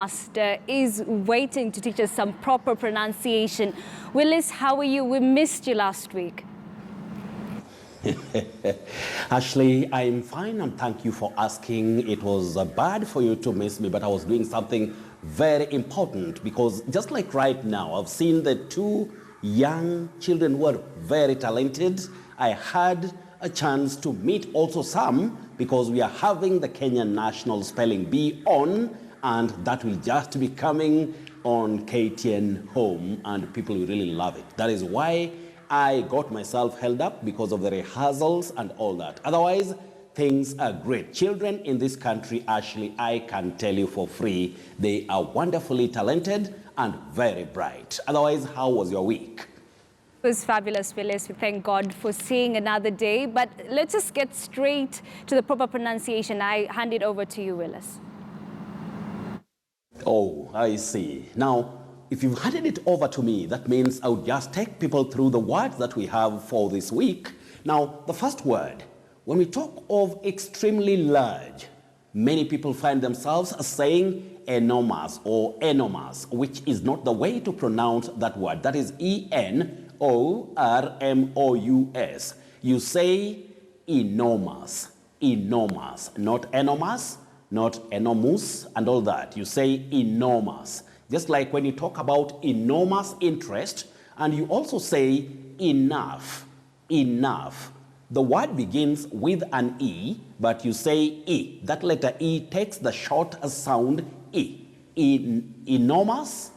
Master is waiting to teach us some proper pronunciation. Willis, how are you? We missed you last week. Ashley, I'm fine and thank you for asking. It was bad for you to miss me, but I was doing something very important because just like right now, I've seen the two young children who are very talented. I had a chance to meet also some because we are having the Kenyan National Spelling Bee on, and that will just be coming on KTN Home, and people will really love it. That is why I got myself held up because of the rehearsals and all that. Otherwise, things are great. Children in this country, Ashley, I can tell you for free, they are wonderfully talented and very bright. Otherwise, how was your week? It was fabulous, Willis. We thank God for seeing another day. But let's just get straight to the proper pronunciation. I hand it over to you, Willis. Oh, I see. Now, if you've handed it over to me, that means I would just take people through the words that we have for this week. Now, the first word, when we talk of extremely large, many people find themselves saying enormous or enormous, which is not the way to pronounce that word. That is E-N-O-R-M-O-U-S. You say enormous, enormous, not enormous, not enormous and all that. You say enormous. Just like when you talk about enormous interest, and you also say enough, enough. The word begins with an E, but you say E. That letter E takes the short sound E. Enormous,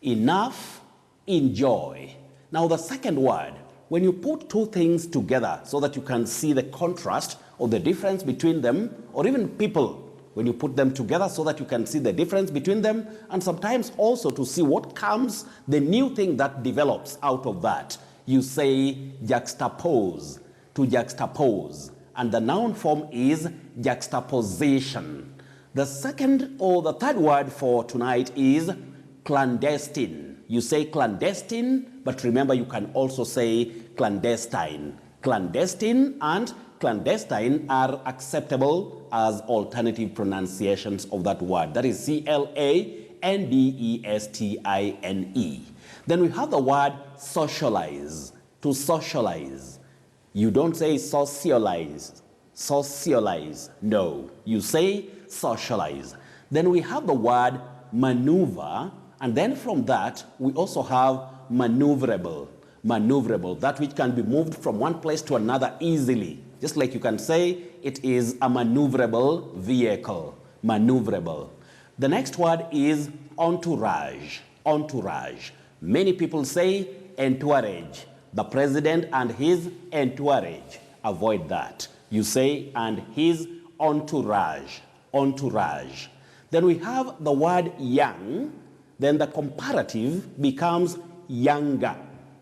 enough, enjoy. Now the second word, when you put two things together so that you can see the contrast or the difference between them, or even people, when you put them together so that you can see the difference between them, and sometimes also to see what comes, the new thing that develops out of that. You say juxtapose, to juxtapose, and the noun form is juxtaposition. The second or the third word for tonight is clandestine. You say clandestine, but remember you can also say clandestine. Clandestine and clandestine are acceptable as alternative pronunciations of that word. That is C-L-A-N-D-E-S-T-I-N-E. Then we have the word socialize, to socialize. You don't say socialize, socialize. No, you say socialize. Then we have the word maneuver, and then from that we also have maneuverable. Maneuverable, that which can be moved from one place to another easily. Just like you can say, it is a maneuverable vehicle, maneuverable. The next word is entourage, entourage. Many people say entourage, the president and his entourage. Avoid that. You say and his entourage, entourage. Then we have the word young, then the comparative becomes younger,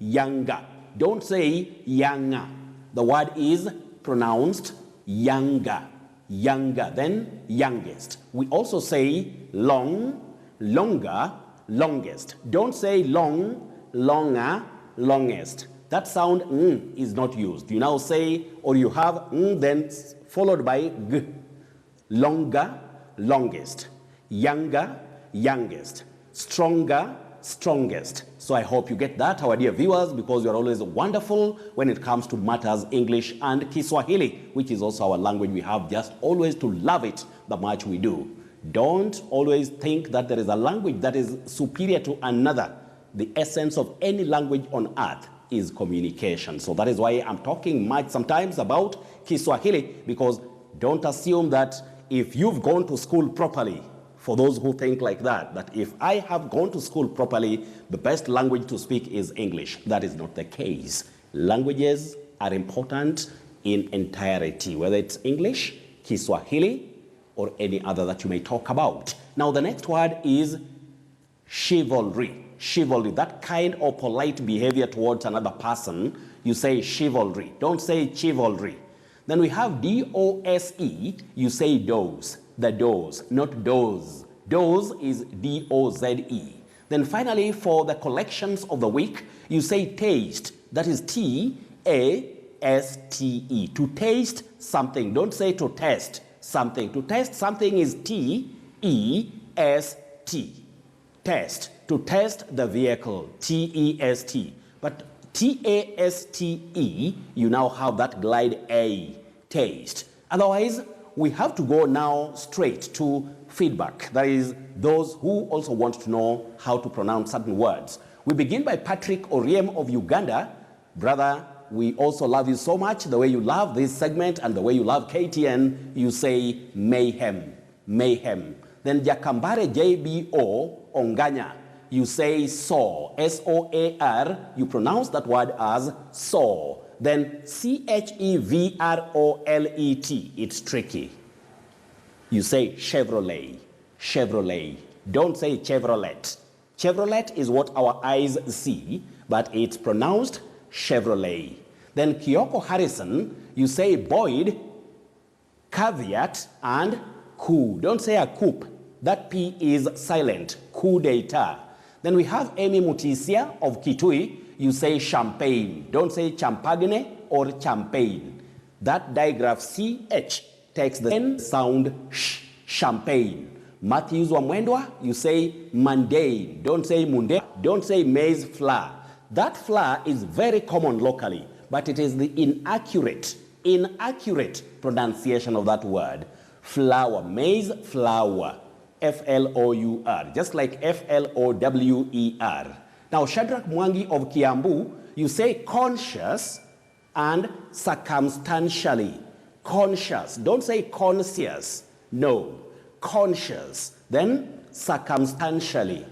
younger. Don't say younger. The word is pronounced younger, younger, then youngest. We also say long, longer, longest. Don't say long, longer, longest. That sound is not used. You now say, or you have then followed by g. Longer, longest. Younger, youngest. Stronger, strongest. So I hope you get that, our dear viewers, because you're always wonderful when it comes to matters English and Kiswahili, which is also our language. We have just always to love it the much we do. Don't always think that there is a language that is superior to another. The essence of any language on earth is communication. So that is why I'm talking much sometimes about Kiswahili, because don't assume that if you've gone to school properly, for those who think like that, that if I have gone to school properly, the best language to speak is English. That is not the case. Languages are important in entirety, whether it's English, Kiswahili, or any other that you may talk about. Now, the next word is chivalry. Chivalry, that kind of polite behavior towards another person, you say chivalry. Don't say chivalry. Then we have D-O-S-E, you say dose. The dose, not doze. Dose is D-O-Z-E. Then finally, for the collections of the week, you say taste. That is T-A-S-T-E. To taste something. Don't say to test something. To test something is T-E-S-T. Test. To test the vehicle. T-E-S-T. But T-A-S-T-E, you now have that glide A. Taste. Otherwise, we have to go now straight to feedback. That is, those who also want to know how to pronounce certain words. We begin by Patrick Oriem of Uganda. Brother, we also love you so much. The way you love this segment and the way you love KTN, you say mayhem, mayhem. Then Jakambare JBO Onganya, you say saw, S-O-A-R, you pronounce that word as saw. Then C-H-E-V-R-O-L-E-T, it's tricky. You say Chevrolet, Chevrolet. Don't say Chevrolet. Chevrolet is what our eyes see, but it's pronounced Chevrolet. Then Kyoko Harrison, you say Boyd, caveat, and coup. Don't say a coup. That P is silent. Coup d'etat. Then we have Amy Mutisia of Kitui. You say champagne. Don't say champagne or champagne. That digraph CH takes the N sound sh, champagne. Matthews Wamwendwa, you say mundane. Don't say mundane. Don't say maize flour. That flour is very common locally, but it is the inaccurate pronunciation of that word. Flour, maize flour, F-L-O-U-R, just like F-L-O-W-E-R. Now, Shadrach Mwangi of Kiambu, you say conscious and circumstantially. Conscious, don't say conscious, no, conscious, then circumstantially.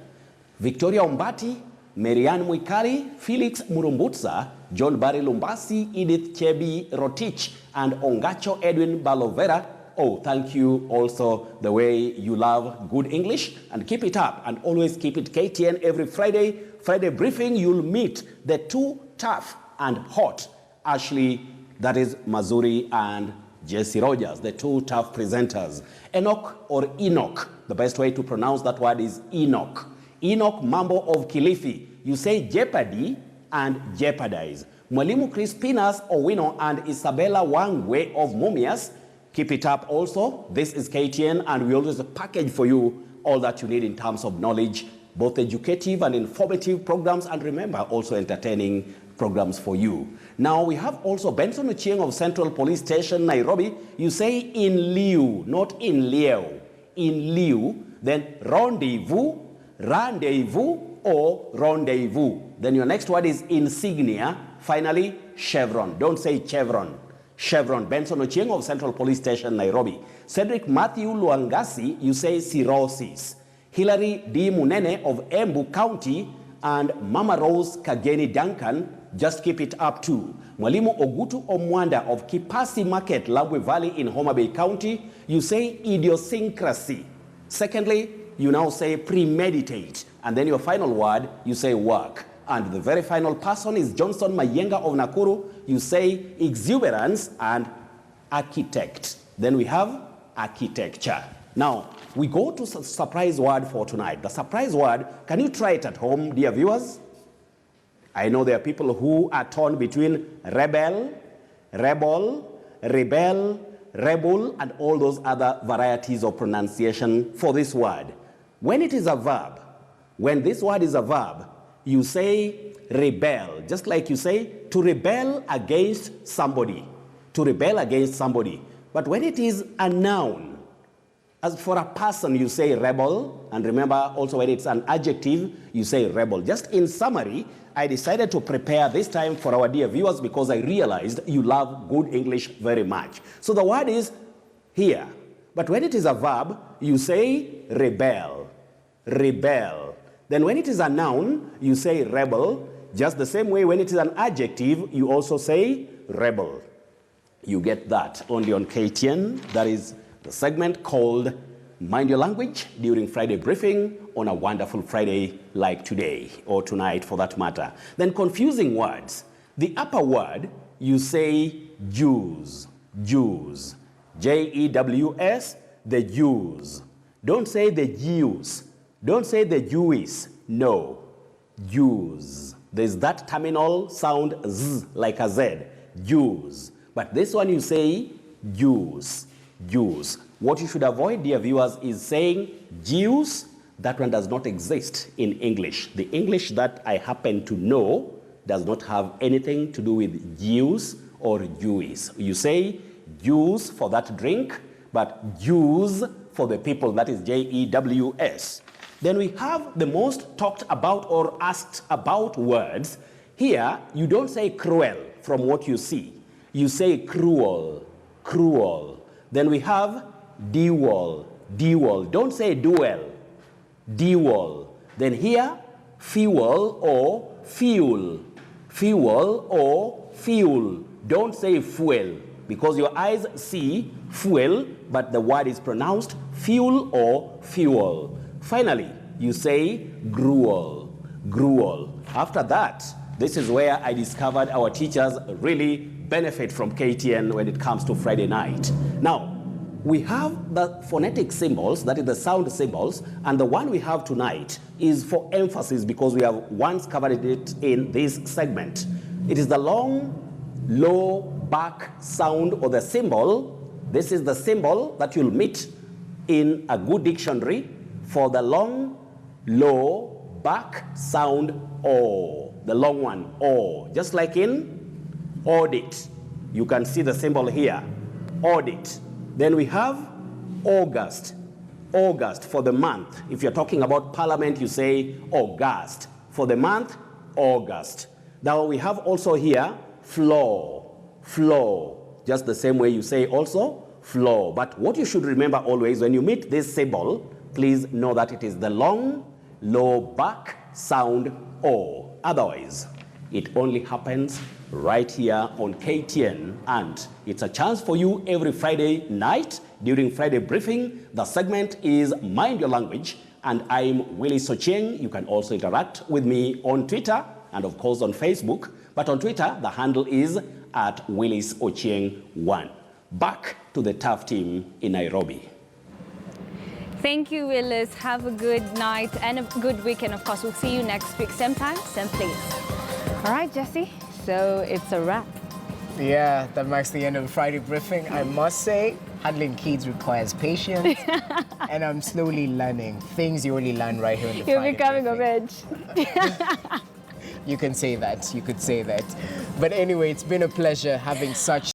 Victoria Umbati, Marianne Mwikali, Felix Murumbutsa, John Barry Lumbasi, Edith Chebi Rotich, and Ongacho Edwin Balovera. Oh, thank you also the way you love good English, and keep it up and always keep it KTN every Friday. Friday briefing, you'll meet the two tough and hot, Ashley, that is Mazuri, and Jesse Rogers, the two tough presenters. Enoch or Enoch, the best way to pronounce that word is Enoch. Enoch Mambo of Kilifi, you say jeopardy and jeopardize. Mwalimu Crispinas Owino and Isabella Wangwe of Mumias, keep it up also. This is KTN, and we always package for you all that you need in terms of knowledge, both educative and informative programs, and remember, also entertaining programs for you. Now, we have also Benson Ochieng of Central Police Station, Nairobi. You say in lieu, not in lieu. In lieu, then rendezvous, rendezvous, or rendezvous. Then your next word is insignia. Finally, chevron. Don't say chevron. Chevron. Benson Ochieng of Central Police Station, Nairobi. Cedric Matthew Luangasi, you say cirrhosis. Hilary D. Munene of Embu County, and Mama Rose Kageni Duncan, just keep it up too. Mwalimu Ogutu Omwanda of Kipasi Market, Labwe Valley in Homa Bay County, you say idiosyncrasy. Secondly, you now say premeditate. And then your final word, you say work. And the very final person is Johnson Mayenga of Nakuru. You say exuberance and architect. Then we have architecture. Now, we go to surprise word for tonight. The surprise word, can you try it at home, dear viewers? I know there are people who are torn between rebel, rebel, rebel, rebel, and all those other varieties of pronunciation for this word. When it is a verb, when this word is a verb, you say rebel, just like you say to rebel against somebody, to rebel against somebody. But when it is a noun, as for a person, you say rebel, and remember also when it's an adjective, you say rebel. Just in summary, I decided to prepare this time for our dear viewers because I realized you love good English very much. So the word is here, but when it is a verb, you say rebel, rebel. Then when it is a noun, you say rebel. Just the same way when it is an adjective, you also say rebel. You get that only on KTN. That is the segment called Mind Your Language during Friday briefing on a wonderful Friday like today, or tonight for that matter. Then confusing words. The upper word, you say Jews, Jews. J-E-W-S, the Jews. Don't say the Jews. Don't say the Jewish. No, Jews. There's that terminal sound Z, like a Z, Jews. But this one you say Jews, Jews. What you should avoid, dear viewers, is saying Jews That one does not exist in English. The English that I happen to know does not have anything to do with Jews or Jewish. You say Jews for that drink, but Jews for the people, that is Jews. Then we have the most talked about or asked about words. Here, you don't say cruel from what you see. You say cruel, cruel. Then we have dual, dual. Don't say duel, dual. Then here, fuel or fuel, fuel or fuel. Don't say fuel, because your eyes see fuel, but the word is pronounced fuel or fuel. Finally, you say gruel, gruel. After that, this is where I discovered our teachers really benefit from KTN when it comes to Friday night. Now, we have the phonetic symbols, that is the sound symbols, and the one we have tonight is for emphasis because we have once covered it in this segment. It is the long, low, back sound or the symbol. This is the symbol that you'll meet in a good dictionary for the long, low, back sound O. The long one, O. Just like in audit. You can see the symbol here, audit. Then we have August. August for the month. If you're talking about parliament, you say August. For the month, August. Now we have also here floor, floor. Just the same way you say also floor. But what you should remember always when you meet this symbol, please know that it is the long, low, back sound O. Otherwise, it only happens right here on KTN, and it's a chance for you every Friday night during Friday briefing. The segment is Mind Your Language, and I'm Willie Sochieng. You can also interact with me on Twitter and of course on Facebook, but on Twitter the handle is at Willis Ochieng1. Back to the tough team in Nairobi. Thank you, Willis. Have a good night and a good weekend. Of course, we'll see you next week, same time, same place. All right, Jesse. So it's a wrap. Yeah, that marks the end of the Friday briefing. I must say, handling kids requires patience, and I'm slowly learning things you only learn right here in the You're Friday becoming briefing. a veg. You can say that. You could say that. But anyway, it's been a pleasure having such